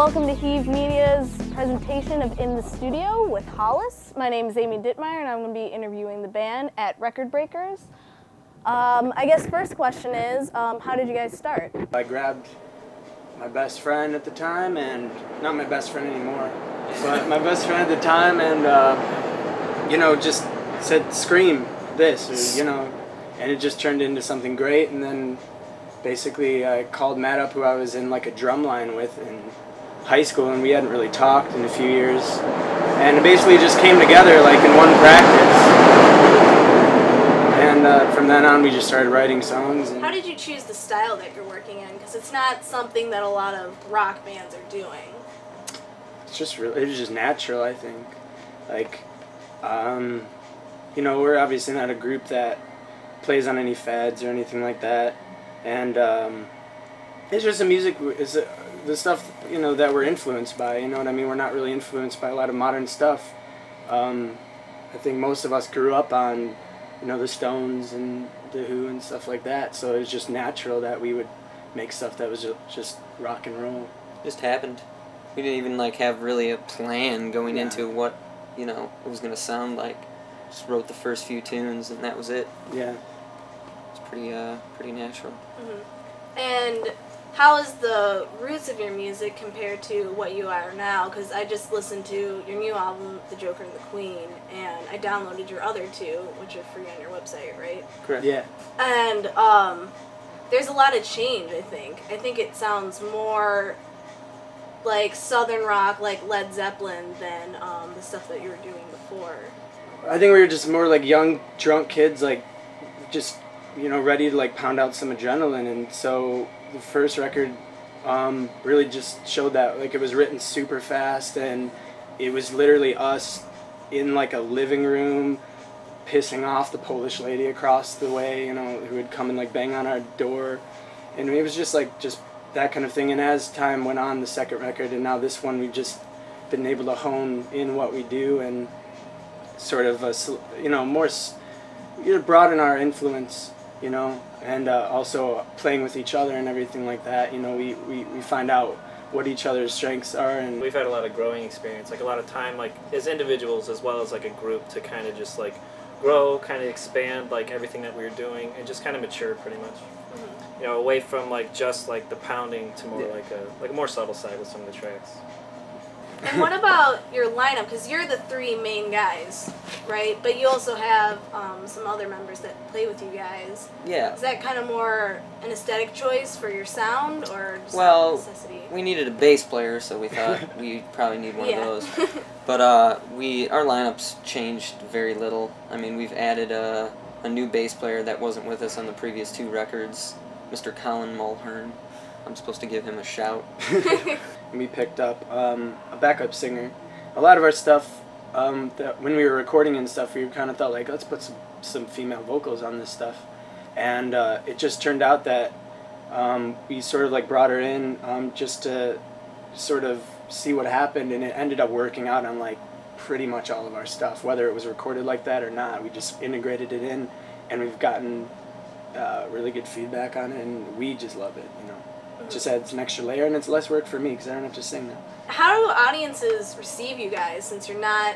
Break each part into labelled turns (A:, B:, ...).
A: welcome to Heave Media's presentation of In the Studio with Hollus. My name is Amy Dittmeier and I'm going to be interviewing the band at Record Breakers. I guess first question is, how did you guys start?
B: I grabbed my best friend at the time, and not my best friend anymore, but my best friend at the time, and you know, just said scream this, or, you know, and it just turned into something great. And then basically I called Matt up, who I was in like a drum line with in high school, and we hadn't really talked in a few years, and it basically just came together like in one practice. And from then on we just started writing songs. And
A: how did you choose the style that you're working in? Because it's not something that a lot of rock bands are doing.
B: It's just really, it was just natural, I think. Like, you know, we're obviously not a group that plays on any fads or anything like that, and it's just the music, is the stuff, you know, that we're influenced by. You know what I mean? We're not really influenced by a lot of modern stuff. I think most of us grew up on, you know, the Stones and the Who and stuff like that, so it was just natural that we would make stuff that was just rock and roll.
C: Just happened. We didn't even like have really a plan going into what, you know, it was gonna sound like. Just wrote the first few tunes and that was it.
B: Yeah.
C: It's pretty natural.
A: Mm-hmm. And how is the roots of your music compared to what you are now? Because I just listened to your new album, The Joker and the Queen, and I downloaded your other two, which are free on your website, right?
B: Correct. Yeah.
A: And there's a lot of change, I think. I think it sounds more like southern rock, like Led Zeppelin, than the stuff that you were doing before.
B: I think we were just more like young, drunk kids, like just, you know, ready to like pound out some adrenaline. And so the first record really just showed that. Like, it was written super fast, and it was literally us in like a living room pissing off the Polish lady across the way, you know, who would come and like bang on our door. And it was just like that kind of thing. And as time went on, the second record and now this one, we've just been able to hone in what we do and sort of you know, more, you know, broaden our influence, you know, and also playing with each other and everything like that. You know, we find out what each other's strengths are, and
D: we've had a lot of growing experience, like a lot of time, like as individuals as well as like a group, to kind of just like grow, kind of expand like everything that we were doing, and just kind of mature pretty much. Mm-hmm. You know, away from like just like the pounding to more like a more subtle side with some of the tracks.
A: And what about your lineup? Because you're the three main guys, right? But you also have some other members that play with you guys.
C: Yeah.
A: Is that kind of more an aesthetic choice for your sound, or just
C: well,
A: necessity?
C: We needed a bass player, so we thought we probably need one of those. But our lineups changed very little. I mean, we've added a new bass player that wasn't with us on the previous two records, Mr. Colin Mulhern. I'm supposed to give him a shout.
B: We picked up a backup singer. A lot of our stuff, that when we were recording and stuff, we kind of thought like, let's put some female vocals on this stuff, and it just turned out that we sort of like brought her in just to sort of see what happened, and it ended up working out on like pretty much all of our stuff, whether it was recorded like that or not. We just integrated it in, and we've gotten really good feedback on it, and we just love it, you know. It just adds an extra layer, and it's less work for me because I don't have to sing now.
A: How do audiences receive you guys, since you're not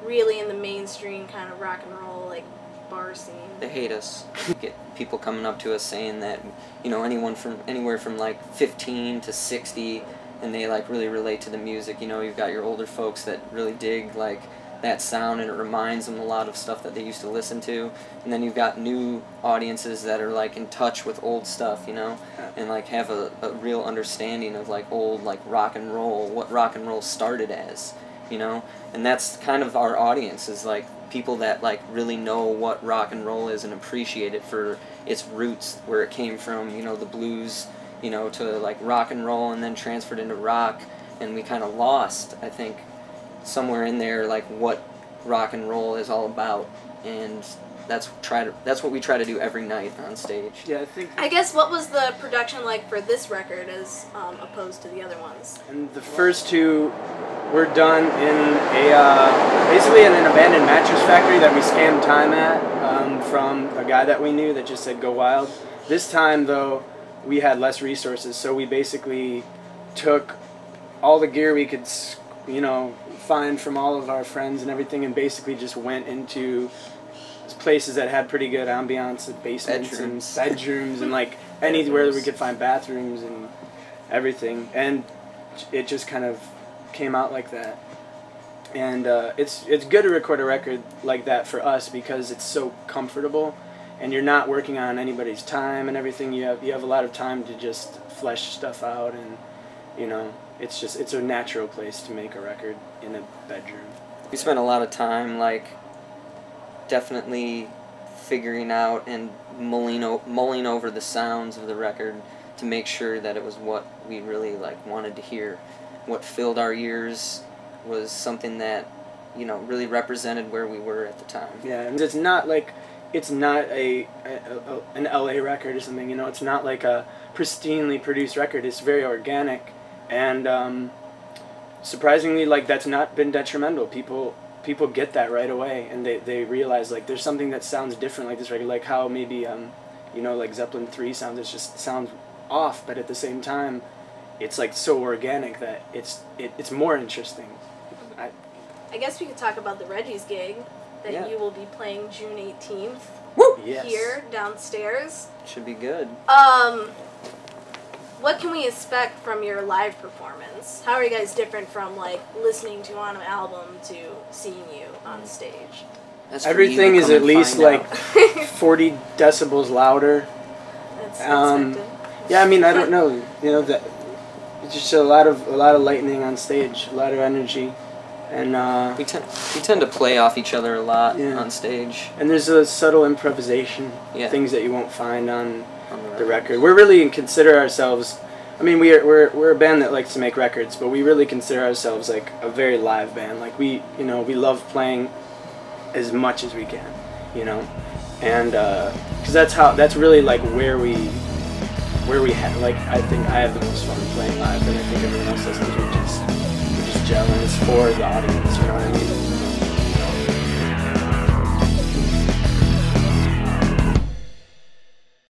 A: really in the mainstream kind of rock and roll like bar scene?
C: They hate us. We get people coming up to us saying that, you know, anyone from anywhere from like 15 to 60, and they like really relate to the music. You know, you've got your older folks that really dig like that sound, and it reminds them a lot of stuff that they used to listen to. And then you've got new audiences that are like in touch with old stuff, you know, and like have a real understanding of like old like rock and roll, what rock and roll started as, you know. And that's kind of our audience, is like people that like really know what rock and roll is and appreciate it for its roots, where it came from, you know, the blues, you know, to like rock and roll, and then transferred into rock. And we kind of lost, I think, somewhere in there like what rock and roll is all about, and that's what we try to do every night on stage.
B: Yeah,
A: I guess, what was the production like for this record as opposed to the other ones?
B: And the first two were done in basically in an abandoned mattress factory that we scammed time at from a guy that we knew that just said go wild. This time though, we had less resources, so we basically took all the gear we could, you know, find from all of our friends and everything, and basically just went into places that had pretty good ambiance, basements and bedrooms and like anywhere that we could find bathrooms and everything, and it just kind of came out like that. And it's good to record a record like that for us because it's so comfortable, and you're not working on anybody's time and everything. You have a lot of time to just flesh stuff out, and you know, it's a natural place to make a record in a bedroom.
C: We spent a lot of time like definitely figuring out and mulling over the sounds of the record to make sure that it was what we really like wanted to hear. What filled our ears was something that, you know, really represented where we were at the time.
B: Yeah, and it's not an LA record or something, you know. It's not like a pristinely produced record. It's very organic, and surprisingly, like, that's not been detrimental. People get that right away, and they realize like there's something that sounds different like this record, like how maybe you know, like Zeppelin 3 sounds. It just sounds off, but at the same time, it's like so organic that it's more interesting.
A: I guess we could talk about the Reggie's gig that
C: Yeah.
A: you will be playing June 18th.
C: Woo!
B: Yes.
A: Here downstairs.
C: Should be good.
A: What can we expect from your live performance? How are you guys different from like listening to you on an album to seeing you on stage?
C: That's for
B: Everything
C: you to
B: is
C: come
B: at
C: and
B: least
C: find
B: like
C: out.
B: 40 decibels louder.
A: That's expected.
B: Yeah, I mean, I don't know. You know, that it's just a lot of lightning on stage, a lot of energy, and
C: we tend to play off each other a lot
B: Yeah.
C: on stage.
B: and there's a subtle improvisation,
C: Yeah.
B: things that you won't find on
C: On
B: the record. We're really consider ourselves. I mean, we're a band that likes to make records, but we really consider ourselves like a very live band. Like we love playing as much as we can, you know, and because that's really like where we like I think I have the most fun playing live, and I think everyone else does because we just gel, and it's for the audience, you know what I mean?